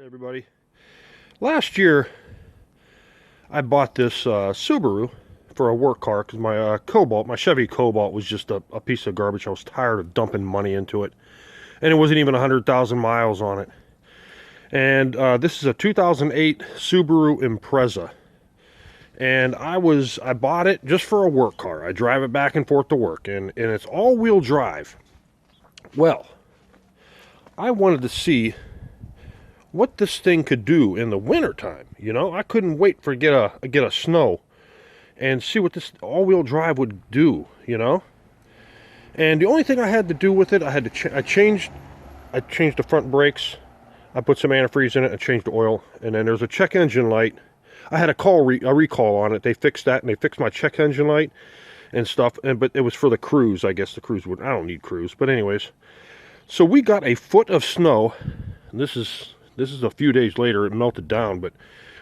Alright everybody, last year I bought this Subaru for a work car because my Cobalt, my Chevy Cobalt was just a piece of garbage. I was tired of dumping money into it, and it wasn't even 100,000 miles on it. And this is a 2008 Subaru Impreza, and I bought it just for a work car. I drive it back and forth to work, and it's all-wheel drive. Well, I wanted to see what this thing could do in the wintertime. You know, I couldn't wait for get a snow and see what this all-wheel drive would do, you know. And the only thing I had to do with it, I changed the front brakes. I put some antifreeze in it. I changed the oil, and then there's a check engine light. I had a recall on it. They fixed that, and they fixed my check engine light and stuff. But it was for the cruise. I guess the cruise would. I don't need cruise, but anyways. So we got a foot of snow. And this is a few days later. It melted down, but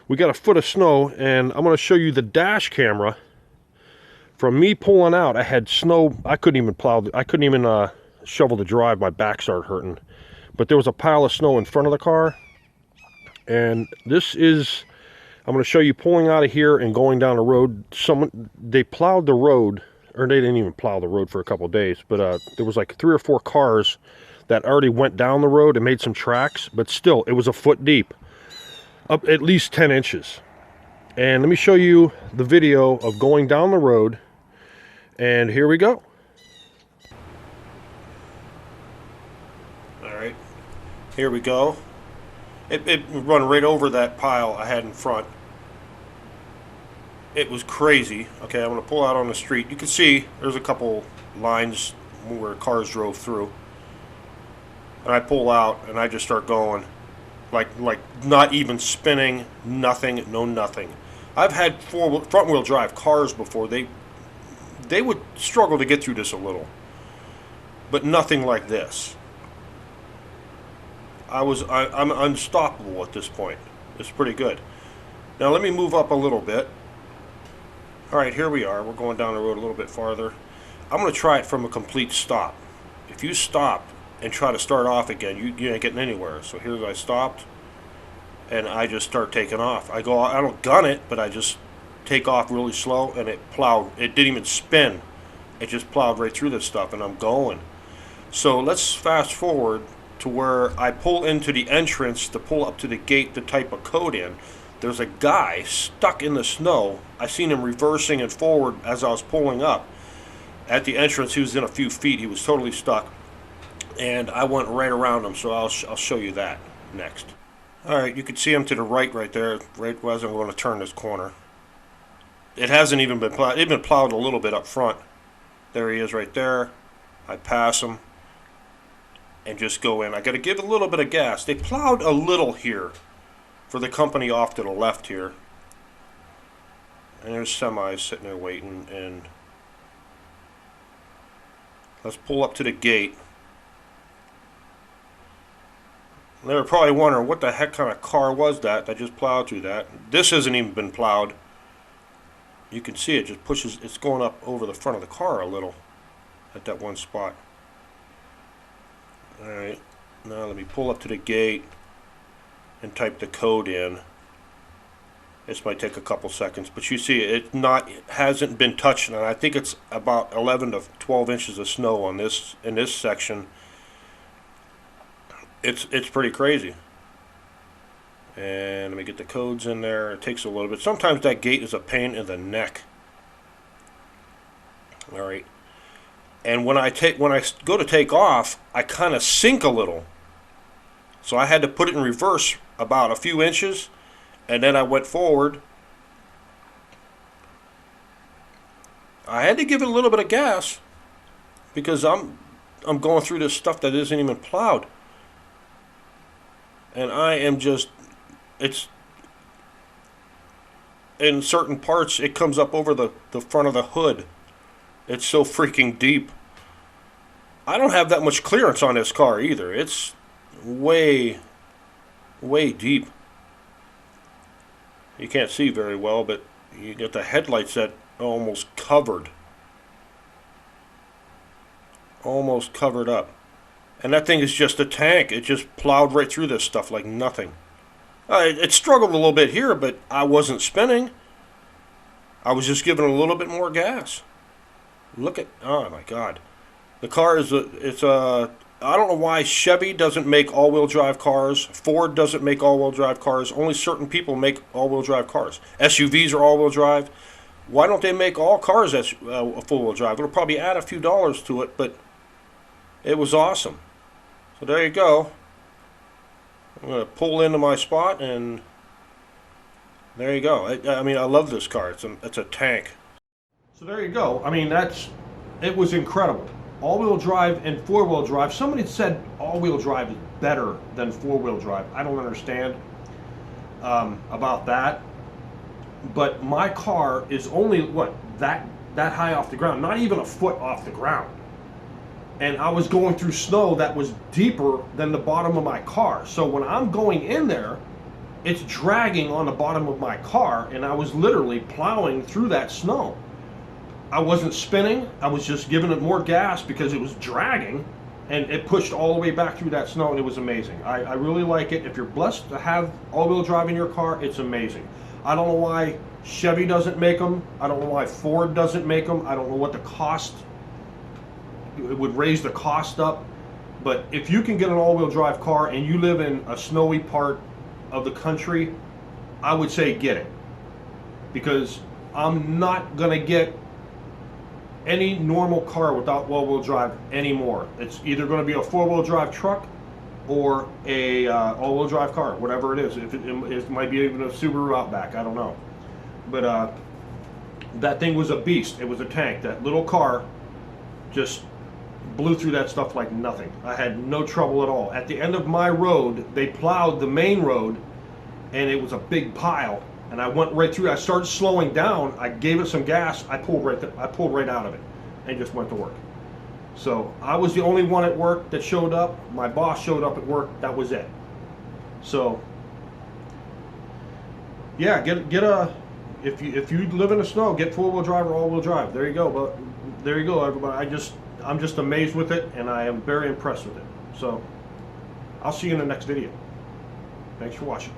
we got a foot of snow, and I'm going to show you the dash camera from me pulling out. I had snow. I couldn't even shovel the drive. My back started hurting. But there was a pile of snow in front of the car, and I'm going to show you pulling out of here and going down the road. They plowed the road, or they didn't even plow the road for a couple of days, but there was like 3 or 4 cars that already went down the road and made some tracks, but still, it was a foot deep, up at least 10 inches. And let me show you the video of going down the road, and here we go. All right, here we go. It run right over that pile I had in front. It was crazy. Okay, I'm gonna pull out on the street. You can see there's a couple lines where cars drove through. And I pull out and I just start going, like not even spinning, nothing, no nothing. I've had front wheel drive cars before. They would struggle to get through this a little, but nothing like this. I'm unstoppable at this point. It's pretty good. Now let me move up a little bit. All right, here we are. We're going down the road a little bit farther. I'm going to try it from a complete stop. If you stop and try to start off again, you ain't getting anywhere. So here I stopped, and I just start taking off. I don't gun it, but I just take off really slow, and it plowed. It didn't even spin. It just plowed right through this stuff, and I'm going. So let's fast forward to where I pull into the entrance to pull up to the gate to type a code in. There's a guy stuck in the snow. I seen him reversing and forward as I was pulling up. At the entrance, he was in a few feet. He was totally stuck. And I went right around him, so I'll show you that next. Alright, you can see him to the right there, right as I'm going to turn this corner. It hasn't even been plowed. It's been plowed a little bit up front. There he is right there. I pass him and just go in. I got to give a little bit of gas. They plowed a little here for the company off to the left here. And there's semis sitting there waiting, and let's pull up to the gate. They were probably wondering what the heck kind of car was that just plowed through that. This hasn't even been plowed. You can see it just pushes, it's going up over the front of the car a little at that one spot. Alright, now let me pull up to the gate and type the code in. This might take a couple seconds, but you see it hasn't been touched, and I think it's about 11 to 12 inches of snow on this in this section. It's pretty crazy. And let me get the codes in there. It takes a little bit. Sometimes that gate is a pain in the neck. All right. And when I go to take off, I kind of sink a little. So I had to put it in reverse about a few inches, and then I went forward. I had to give it a little bit of gas because I'm going through this stuff that isn't even plowed. And I am just, it's, in certain parts, it comes up over the front of the hood. It's so freaking deep. I don't have that much clearance on this car either. It's way, way deep. You can't see very well, but you get the headlights that almost covered. Almost covered up. And that thing is just a tank. It just plowed right through this stuff like nothing. It struggled a little bit here, but I wasn't spinning. I was just giving a little bit more gas. Look at, oh my God. The car is I don't know why Chevy doesn't make all-wheel drive cars. Ford doesn't make all-wheel drive cars. Only certain people make all-wheel drive cars. SUVs are all-wheel drive. Why don't they make all cars as full-wheel drive? It'll probably add a few dollars to it, but it was awesome. So there you go. I'm going to pull into my spot, and there you go. I mean, I love this car. It's a tank. So there you go. I mean, it was incredible. All-wheel drive and four-wheel drive. Somebody said all-wheel drive is better than four-wheel drive. I don't understand about that. But my car is only, what, that high off the ground. Not even a foot off the ground. And I was going through snow that was deeper than the bottom of my car. So when I'm going in there, it's dragging on the bottom of my car, and I was literally plowing through that snow. I wasn't spinning, I was just giving it more gas because it was dragging, and it pushed all the way back through that snow, and it was amazing. I really like it. If you're blessed to have all-wheel drive in your car, it's amazing. I don't know why Chevy doesn't make them. I don't know why Ford doesn't make them. I don't know what the cost, it would raise the cost up. But if you can get an all-wheel drive car and you live in a snowy part of the country, I would say get it. Because I'm not going to get any normal car without all-wheel drive anymore. It's either going to be a four-wheel drive truck or a all-wheel drive car, whatever it is. If it might be even a Subaru Outback, I don't know. But that thing was a beast. It was a tank. That little car just blew through that stuff like nothing. I had no trouble at all. At the end of my road, they plowed the main road, and it was a big pile. And I went right through. I started slowing down. I gave it some gas. I pulled right out of it, and just went to work. So I was the only one at work that showed up. My boss showed up at work. That was it. So yeah, get a, if you live in the snow, get four-wheel drive or all-wheel drive. There you go. But there you go, everybody. I'm just amazed with it, and I am very impressed with it. So I'll see you in the next video. Thanks for watching.